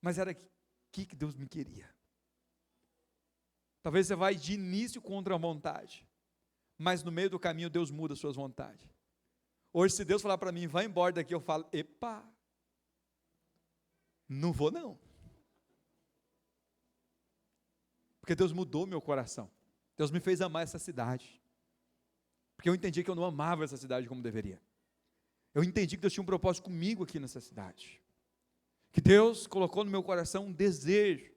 Mas era aqui que Deus me queria. Talvez você vai de início contra a vontade, mas no meio do caminho Deus muda as suas vontades. Hoje, se Deus falar para mim, vai embora daqui, eu falo, epa, não vou não. Porque Deus mudou meu coração. Deus me fez amar essa cidade. Porque eu entendi que eu não amava essa cidade como deveria. Eu entendi que Deus tinha um propósito comigo aqui nessa cidade. Que Deus colocou no meu coração um desejo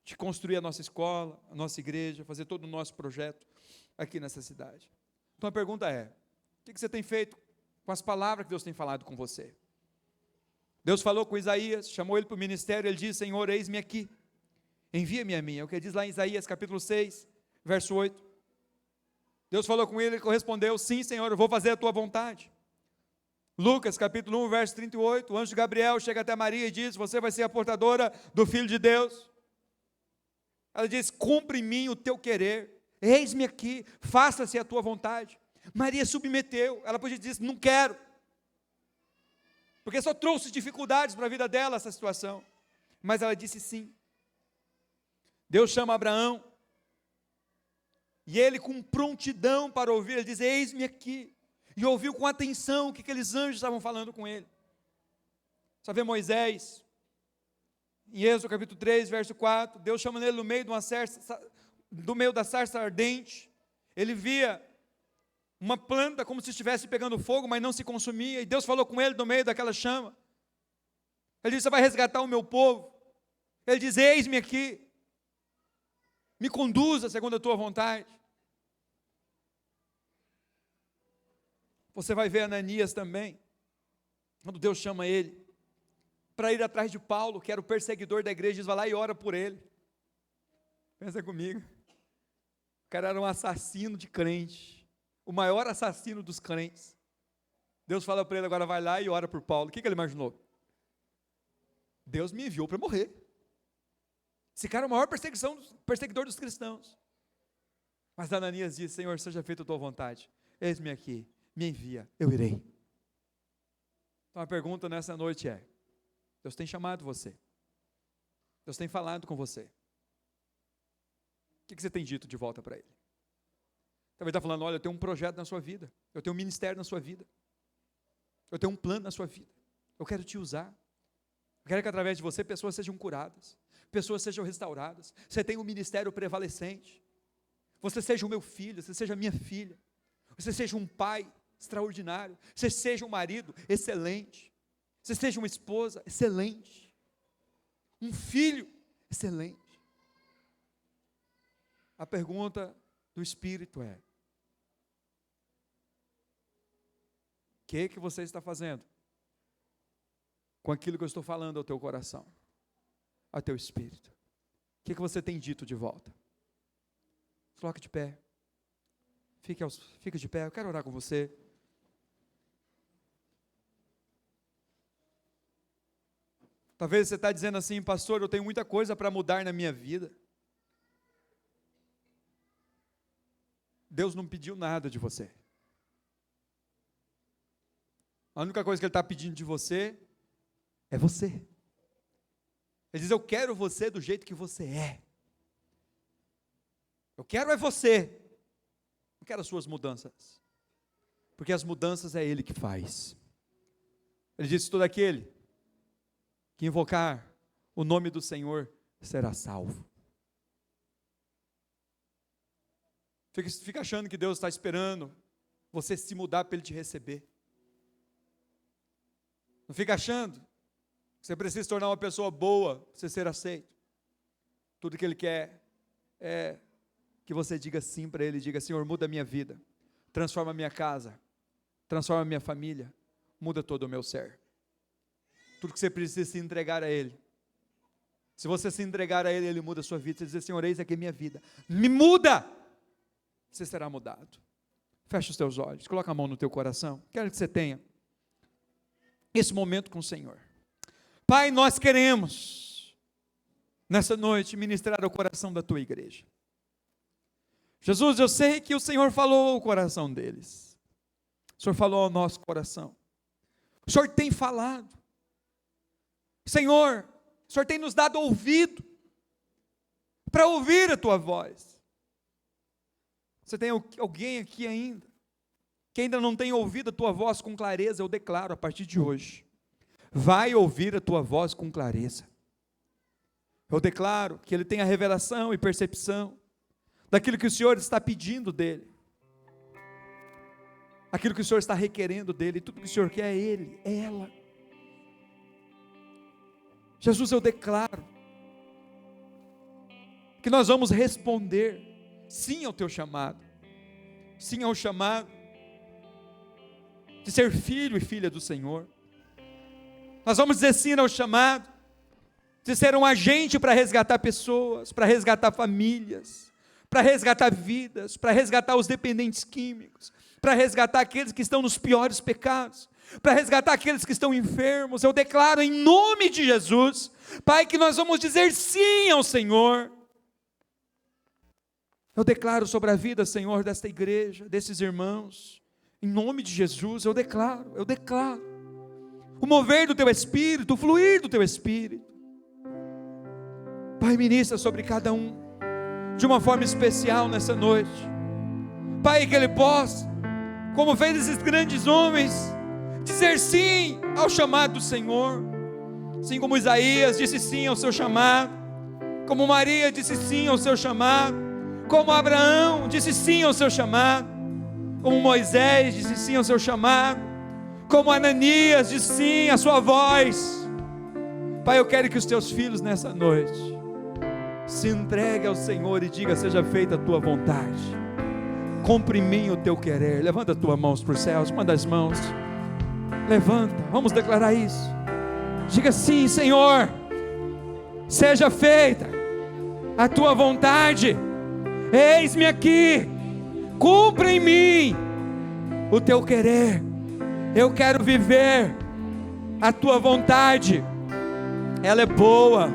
de construir a nossa escola, a nossa igreja, fazer todo o nosso projeto aqui nessa cidade. Então a pergunta é, o que você tem feito com as palavras que Deus tem falado com você? Deus falou com Isaías, chamou ele para o ministério, ele disse, Senhor, eis-me aqui, envia-me a mim. É o que diz lá em Isaías capítulo 6, verso 8. Deus falou com ele, ele correspondeu, sim Senhor, eu vou fazer a tua vontade. Lucas capítulo 1, verso 38, o anjo Gabriel chega até Maria e diz, você vai ser a portadora do Filho de Deus. Ela diz, cumpre em mim o teu querer, eis-me aqui, faça-se a tua vontade. Maria submeteu, ela podia dizer, não quero, porque só trouxe dificuldades para a vida dela essa situação, mas ela disse sim. Deus chama Abraão, e ele com prontidão para ouvir, ele diz, eis-me aqui, e ouviu com atenção o que aqueles anjos estavam falando com ele. Só vê Moisés, em Êxodo capítulo 3, verso 4, Deus chama ele no meio de uma sarça, do meio da sarça ardente, ele via uma planta como se estivesse pegando fogo, mas não se consumia, e Deus falou com ele no meio daquela chama, ele disse, você vai resgatar o meu povo, ele diz, eis-me aqui, me conduza segundo a tua vontade. Você vai ver Ananias também, quando Deus chama ele, para ir atrás de Paulo, que era o perseguidor da igreja, diz, vai lá e ora por ele. Pensa comigo, o cara era um assassino de crente, o maior assassino dos crentes. Deus fala para ele, agora vai lá e ora por Paulo. O que ele imaginou? Deus me enviou para morrer. Esse cara é o maior perseguidor dos cristãos. Mas Ananias diz, Senhor, seja feita a tua vontade, eis-me aqui, me envia, eu irei. Então a pergunta nessa noite é, Deus tem chamado você, Deus tem falado com você, o que você tem dito de volta para Ele? Talvez está falando, olha, eu tenho um projeto na sua vida, eu tenho um ministério na sua vida, eu tenho um plano na sua vida, eu quero te usar, eu quero que através de você pessoas sejam curadas, pessoas sejam restauradas, você tem um ministério prevalecente, você seja o meu filho, você seja a minha filha, você seja um pai extraordinário, você seja um marido excelente, você seja uma esposa excelente, um filho excelente. A pergunta do Espírito é, o que você está fazendo com aquilo que eu estou falando ao teu coração, ao teu espírito? O que você tem dito de volta? Coloque de pé, fique de pé, eu quero orar com você. Talvez você está dizendo assim, pastor, eu tenho muita coisa para mudar na minha vida. Deus não pediu nada de você. A única coisa que Ele está pedindo de você é você. Ele diz, eu quero você do jeito que você é. Eu quero é você. Não quero as suas mudanças. Porque as mudanças é Ele que faz. Ele disse, todo aquele que invocar o nome do Senhor será salvo. Fica achando que Deus está esperando você se mudar para Ele te receber. Não fica achando que você precisa se tornar uma pessoa boa para você ser aceito. Tudo que Ele quer é que você diga sim para Ele, diga, Senhor, muda a minha vida, transforma a minha casa, transforma a minha família, muda todo o meu ser. Tudo que você precisa se entregar a Ele. Se você se entregar a Ele, Ele muda a sua vida. Você dizer, Senhor, eis aqui a minha vida, me muda, você será mudado. Fecha os teus olhos, coloca a mão no teu coração, quero que você tenha esse momento com o Senhor. Pai, nós queremos nessa noite ministrar ao coração da tua igreja. Jesus, eu sei que o Senhor falou ao coração deles, o Senhor falou ao nosso coração, O Senhor tem falado. Senhor, o Senhor tem nos dado ouvido para ouvir a tua voz. Você tem alguém aqui ainda que ainda não tem ouvido a tua voz com clareza? Eu declaro a partir de hoje, vai ouvir a tua voz com clareza. Eu declaro que ele tenha revelação e percepção daquilo que o Senhor está pedindo dele, aquilo que o Senhor está requerendo dele. Tudo que o Senhor quer é ele, é ela. Jesus, eu declaro que nós vamos responder sim ao teu chamado, sim ao chamado de ser filho e filha do Senhor. Nós vamos dizer sim ao chamado de ser um agente para resgatar pessoas, para resgatar famílias, para resgatar vidas, para resgatar os dependentes químicos, para resgatar aqueles que estão nos piores pecados, para resgatar aqueles que estão enfermos. Eu declaro em nome de Jesus, Pai, que nós vamos dizer sim ao Senhor. Eu declaro sobre a vida, Senhor, desta igreja, desses irmãos, em nome de Jesus, eu declaro, o mover do teu Espírito, o fluir do teu Espírito. Pai, ministra sobre cada um, de uma forma especial nessa noite. Pai, que ele possa, como fez esses grandes homens, dizer sim ao chamado do Senhor, assim como Isaías disse sim ao seu chamado, como Maria disse sim ao seu chamado, como Abraão disse sim ao seu chamado, como Moisés disse sim ao seu chamado, como Ananias disse sim à sua voz. Pai, eu quero que os teus filhos nessa noite se entreguem ao Senhor e diga: seja feita a tua vontade, cumpre em mim o teu querer. Levanta as tuas mãos para os céus, manda as mãos, levanta, vamos declarar isso. Diga: sim, Senhor, seja feita a tua vontade, eis-me aqui, cumpra em mim o teu querer. Eu quero viver a tua vontade. Ela é boa,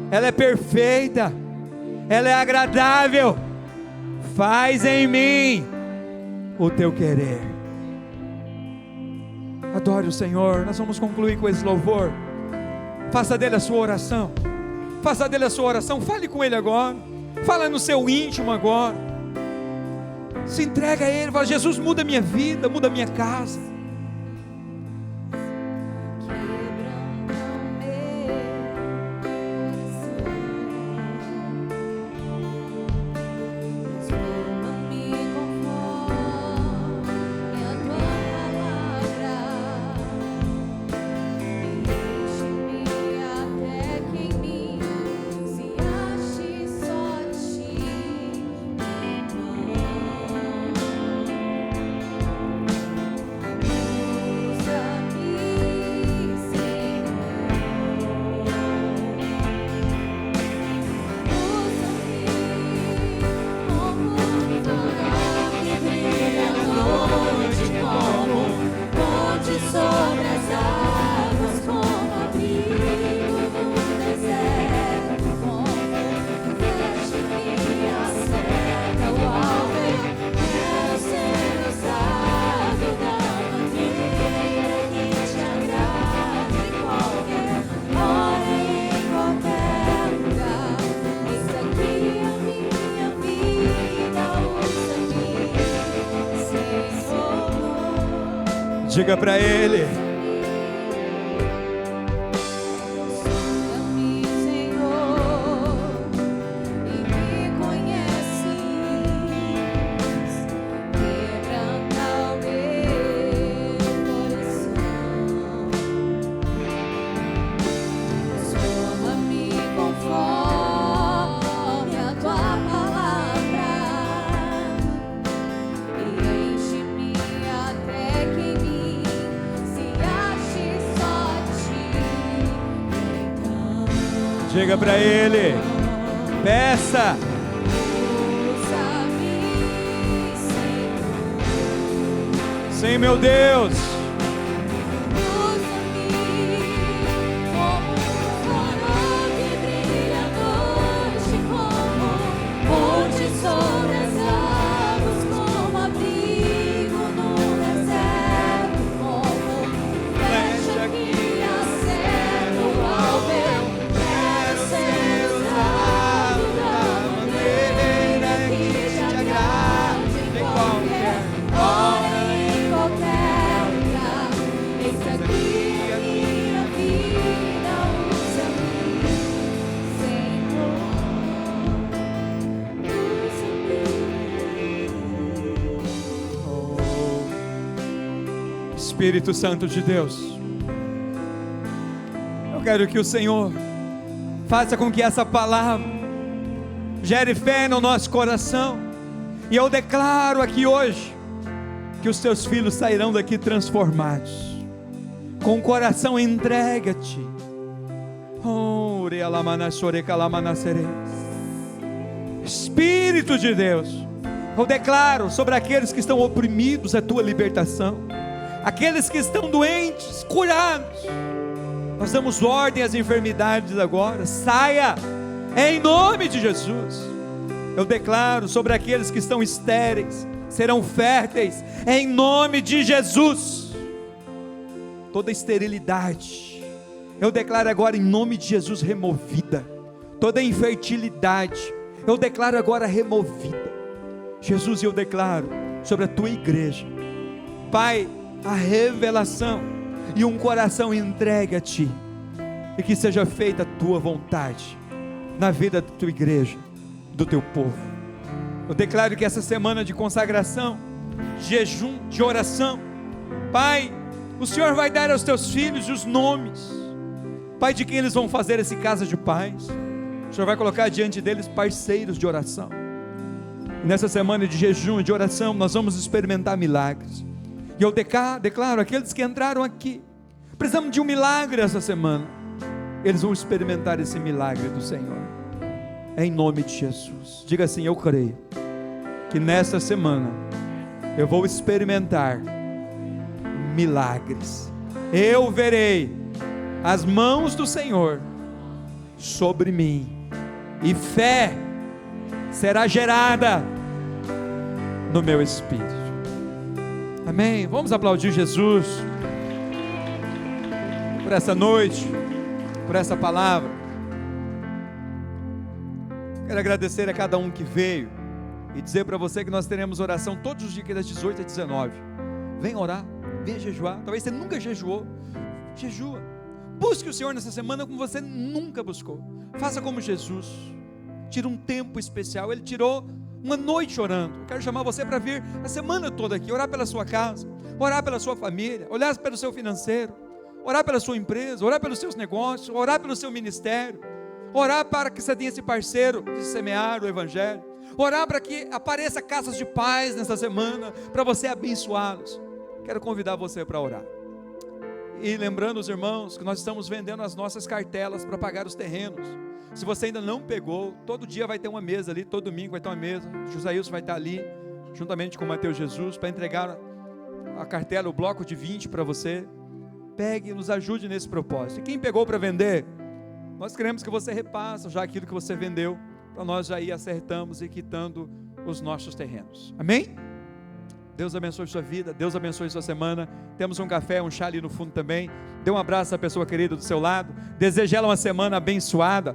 ela é perfeita, ela é agradável. Faz em mim o teu querer. Adore o Senhor. Nós vamos concluir com esse louvor. Faça dele a sua oração. Faça dele a sua oração. Fale com ele agora. Fala no seu íntimo agora. Se entrega a ele. Fala: Jesus, muda a minha vida, muda a minha casa. Diga para ele: diga para ele, peça. Sim, meu Deus. Espírito Santo de Deus, eu quero que o Senhor faça com que essa palavra gere fé no nosso coração. E eu declaro aqui hoje que os teus filhos sairão daqui transformados, com o coração entregue a Ti. Espírito de Deus, eu declaro sobre aqueles que estão oprimidos a Tua libertação, aqueles que estão doentes, curados. Nós damos ordem às enfermidades agora, saia, em nome de Jesus. Eu declaro sobre aqueles que estão estéreis, serão férteis, em nome de Jesus. Toda esterilidade, eu declaro agora em nome de Jesus removida. Toda infertilidade, eu declaro agora removida. Jesus, eu declaro sobre a Tua igreja, Pai, a revelação e um coração entregue a Ti, e que seja feita a Tua vontade na vida da Tua igreja, do Teu povo. Eu declaro que essa semana de consagração, de jejum, de oração, Pai, o Senhor vai dar aos Teus filhos os nomes, Pai, de quem eles vão fazer esse casa de paz. O Senhor vai colocar diante deles parceiros de oração. E nessa semana de jejum e de oração, nós vamos experimentar milagres. E eu declaro, aqueles que entraram aqui, precisamos de um milagre essa semana, eles vão experimentar esse milagre do Senhor, em nome de Jesus. Diga assim: eu creio que nesta semana eu vou experimentar milagres. Eu verei as mãos do Senhor sobre mim, e fé será gerada no meu espírito. Amém. Vamos aplaudir Jesus por essa noite, por essa palavra. Quero agradecer a cada um que veio e dizer para você que nós teremos oração todos os dias das 18 às 19. Vem orar, vem jejuar. Talvez você nunca jejuou. Jejua. Busque o Senhor nessa semana como você nunca buscou. Faça como Jesus. Tira um tempo especial. Ele tirou uma noite orando. Eu quero chamar você para vir a semana toda aqui, orar pela sua casa, orar pela sua família, orar pelo seu financeiro, orar pela sua empresa, orar pelos seus negócios, orar pelo seu ministério, orar para que você tenha esse parceiro de semear o Evangelho, orar para que apareça casas de paz nessa semana, para você abençoá-los. Quero convidar você para orar. E lembrando os irmãos que nós estamos vendendo as nossas cartelas para pagar os terrenos. Se você ainda não pegou, todo dia vai ter uma mesa ali, todo domingo vai ter uma mesa. Josailson vai estar ali, juntamente com o Mateus Jesus, para entregar a cartela, o bloco de 20 para você. Pegue e nos ajude nesse propósito. E quem pegou para vender, nós queremos que você repassa já aquilo que você vendeu, para nós já ir acertamos e quitando os nossos terrenos. Amém? Deus abençoe sua vida, Deus abençoe sua semana. Temos um café, um chá ali no fundo também. Dê um abraço à pessoa querida do seu lado. Deseje ela uma semana abençoada.